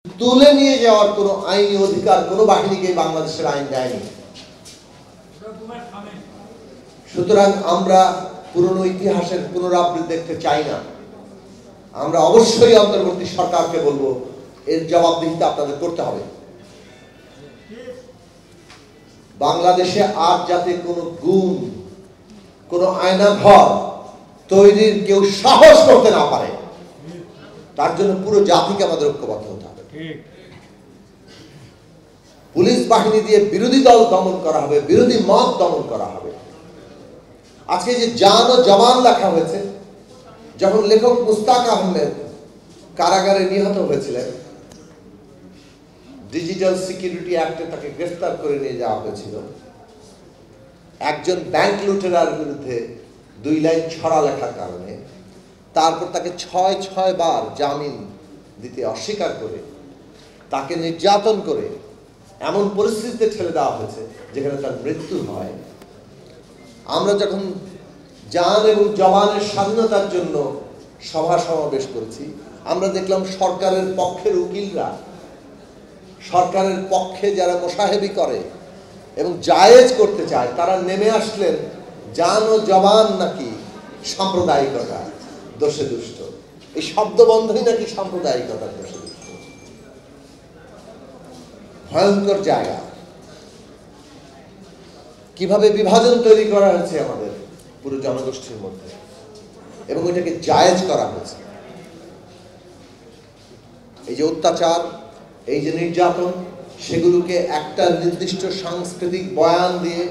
তুলে নিয়ে যাওয়ার কোনো আইনি অধিকার কোনো বাহিনীকে বাংলাদেশের আইন দেয়নি। সুতরাং আমরা পুরনো ইতিহাসের পুনরাবৃত্তি দেখতে চাই না। আমরা অবশ্যই অন্তর্বর্তী সরকারকে বলবো এর জবাবদিহিতা আপনাদের করতে হবে। বাংলাদেশে আর যাতে কোনো গুম, কোনো আয়নাঘর তৈরির কেউ সাহস করতে না পারে, তার জন্য পুরো জাতিকে আমাদের ঐক্যবদ্ধ হতে হবে। পুলিশ বাহিনী দিয়ে বিরোধী দল দমন করা হবে, বিরোধী মত দমন করা হবে। আজকে যে জান ও জবান লেখা হয়েছে, যখন লেখক মুস্তাক আহমেদ কারাগারে নিহত হয়েছিলেন, ডিজিটাল সিকিউরিটি অ্যাক্টে তাকে গ্রেফতার করে নিয়ে যাওয়া হয়েছিল। একজন ব্যাংক লুটেরার বিরুদ্ধে 2 লাইন ছড়া লেখার কারণে তারপর তাকে 6 বার জামিন দিতে অস্বীকার করে তাকে নির্যাতন করে এমন পরিস্থিতিতে ঠেলে দেওয়া হয়েছে যেখানে তার মৃত্যু হয়। আমরা যখন জান এবং জবানের স্বাধীনতার জন্য সভা সমাবেশ করেছি, আমরা দেখলাম সরকারের পক্ষের উকিলরা, সরকারের পক্ষে যারা মোসাহেবি করে এবং জায়েজ করতে চায়, তারা নেমে আসলেন জান ও জবান নাকি সাম্প্রদায়িকতা দোষে দুষ্ট, এই শব্দবন্ধই নাকি সাম্প্রদায়িকতার দোষে দুষ্ট। ভয়ঙ্কর জায়গা। কিভাবে বিভাজন তৈরি করা হয়েছে আমাদের পুরো জনগোষ্ঠীর মধ্যে, এবং এটাকে জায়েজ করা হয়েছে। এই যে অত্যাচার, এই যে নির্যাতন, সেগুলোকে একটা নির্দিষ্ট সাংস্কৃতিক বয়ান দিয়ে,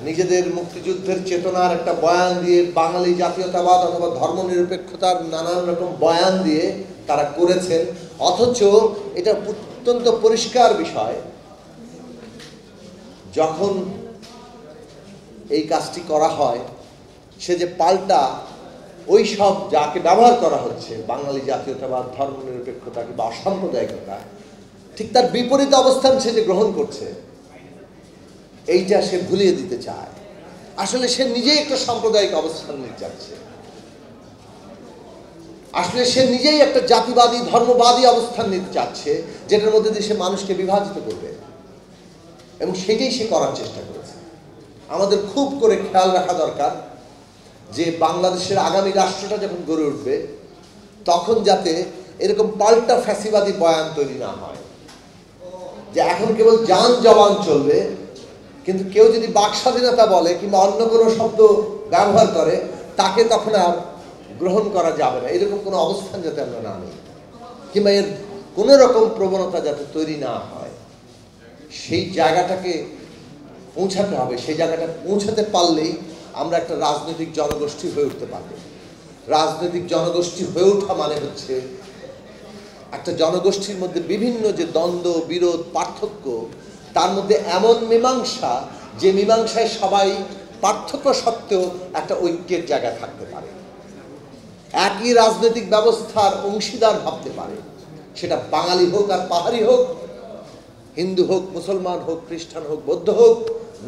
নিজেদের মুক্তিযুদ্ধের চেতনার একটা বয়ান দিয়ে, বাঙালি জাতীয়তাবাদ অথবা ধর্মনিরপেক্ষতার নানান রকম বয়ান দিয়ে তারা করেছেন। অথচ এটা অত্যন্ত পরিষ্কার বিষয়, যখন এই কাজটি করা হয়, সে যে পাল্টা ওই সব যাকে ব্যবহার করা হচ্ছে, বাঙালি জাতীয়তাবাদ, ধর্মনিরপেক্ষতা কিংবা অসাম্প্রদায়িকতা, ঠিক তার বিপরীত অবস্থান সে যে গ্রহণ করছে, এইটা সে ভুলিয়ে দিতে চায়। আসলে সে নিজেই একটা সাম্প্রদায়িক অবস্থান নিয়ে যাচ্ছে। আসলে সে নিজেই একটা জাতিবাদী, ধর্মবাদী অবস্থান নিতে চাচ্ছে, যেটার মধ্যে দিয়ে সে মানুষকে বিভাজিত করবে, এবং সেটাই সে করার চেষ্টা করেছে। আমাদের খুব করে খেয়াল রাখা দরকার যে বাংলাদেশের আগামী রাষ্ট্রটা যখন গড়ে উঠবে, তখন যাতে এরকম পাল্টা ফ্যাসিবাদী বয়ান তৈরি না হয়, যে এখন কেবল জান জবান চলবে, কিন্তু কেউ যদি বাক স্বাধীনতা বলে কিংবা অন্য কোনো শব্দ ব্যবহার করে, তাকে তখন আর গ্রহণ করা যাবে না। এরকম কোনো অবস্থান যাতে আমরা না নিই, কিংবা এর কোনো রকম প্রবণতা যাতে তৈরি না হয়, সেই জায়গাটাকে পৌঁছাতে হবে। সেই জায়গাটা পৌঁছাতে পারলেই আমরা একটা রাজনৈতিক জনগোষ্ঠী হয়ে উঠতে পারব। রাজনৈতিক জনগোষ্ঠী হয়ে ওঠা মানে হচ্ছে একটা জনগোষ্ঠীর মধ্যে বিভিন্ন যে দ্বন্দ্ব, বিরোধ, পার্থক্য, তার মধ্যে এমন মীমাংসা, যে মীমাংসায় সবাই পার্থক্য সত্ত্বেও একটা ঐক্যের জায়গায় থাকতে পারে, একই রাজনৈতিক ব্যবস্থার অংশীদার ভাবতে পারে। সেটা বাঙালি হোক আর পাহাড়ি হোক, হিন্দু হোক, মুসলমান হোক, খ্রিস্টান হোক, বৌদ্ধ হোক,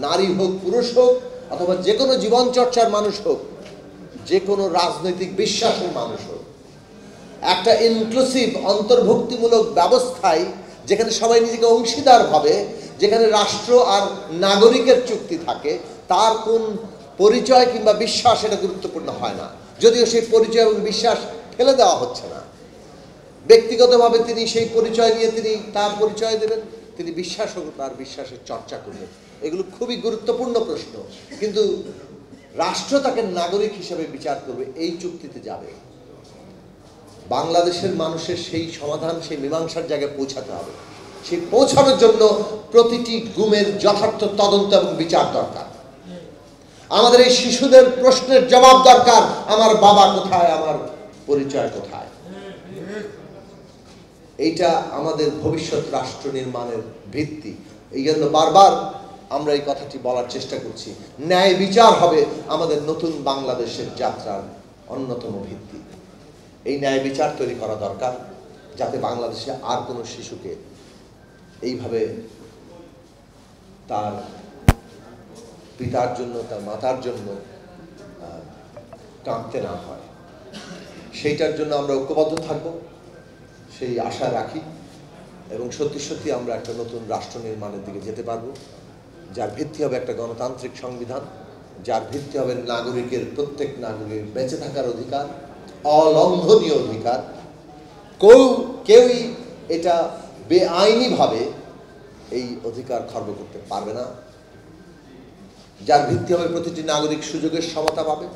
নারী হোক, পুরুষ হোক, অথবা যে কোনো জীবন চর্চার মানুষ হোক, যে কোনো রাজনৈতিক বিশ্বাসের মানুষ হোক, একটা ইনক্লুসিভ অন্তর্ভুক্তিমূলক ব্যবস্থায় যেখানে সবাই নিজেকে অংশীদার ভাবে, যেখানে রাষ্ট্র আর নাগরিকের চুক্তি থাকে, তার কোন পরিচয় কিংবা বিশ্বাস এটা গুরুত্বপূর্ণ হয় না। যদিও সেই পরিচয় এবং বিশ্বাস ফেলে দেওয়া হচ্ছে না, ব্যক্তিগতভাবে তিনি সেই পরিচয় নিয়ে তিনি তার পরিচয় দেবেন, তিনি বিশ্বাস হোক তার বিশ্বাসের চর্চা করবেন। এগুলো খুবই গুরুত্বপূর্ণ প্রশ্ন, কিন্তু রাষ্ট্র তাকে নাগরিক হিসেবে বিচার করবে, এই চুক্তিতে যাবে। বাংলাদেশের মানুষের সেই সমাধান, সেই মীমাংসার জায়গায় পৌঁছাতে হবে। সেই পৌঁছানোর জন্য প্রতিটি গুমের যথার্থ তদন্ত এবং বিচার দরকার। আমাদের এই শিশুদের প্রশ্নের জবাব দরকার, আমার বাবা কোথায়, আমার পরিচয় কোথায়। এইটা আমাদের ভবিষ্যৎ রাষ্ট্র নির্মাণের ভিত্তি। এই জন্য বারবার আমরা এই কথাটি বলার চেষ্টা করছি, ন্যায় বিচার হবে আমাদের নতুন বাংলাদেশের যাত্রার অন্যতম ভিত্তি। এই ন্যায় বিচার তৈরি করা দরকার, যাতে বাংলাদেশে আর কোনো শিশুকে এইভাবে তার পিতার জন্য, তার মাতার জন্য কাঁদতে না হয়। সেইটার জন্য আমরা ঐক্যবদ্ধ থাকব, সেই আশা রাখি। এবং সত্যি সত্যি আমরা একটা নতুন রাষ্ট্র নির্মাণের দিকে যেতে পারবো, যার ভিত্তি হবে একটা গণতান্ত্রিক সংবিধান, যার ভিত্তি হবে প্রত্যেক নাগরিকের বেঁচে থাকার অধিকার, অলঙ্ঘনীয় অধিকার। কেউই এটা বেআইনিভাবে এই অধিকার খর্ব করতে পারবে না, যার ভিত্তি হবে প্রতিটি নাগরিক সুযোগের সমতা পাবে,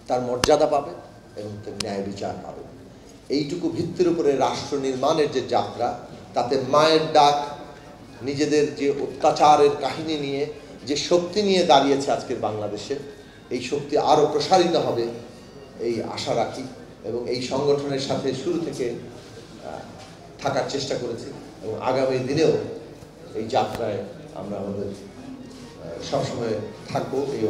তার মর্যাদা পাবে এবং তার ন্যায় বিচার পাবে। এইটুকু ভিত্তির উপরে রাষ্ট্র নির্মাণের যে যাত্রা, তাতে মায়ের ডাক নিজেদের যে অত্যাচারের কাহিনী নিয়ে যে শক্তি নিয়ে দাঁড়িয়েছে আজকের বাংলাদেশে, এই শক্তি আরও প্রসারিত হবে এই আশা রাখি এবং এই সংগঠনের সাথে শুরু থেকে থাকার চেষ্টা করেছি এবং আগামী দিনেও এই যাত্রায় আমরা আমাদের সবসময় থাকবো এই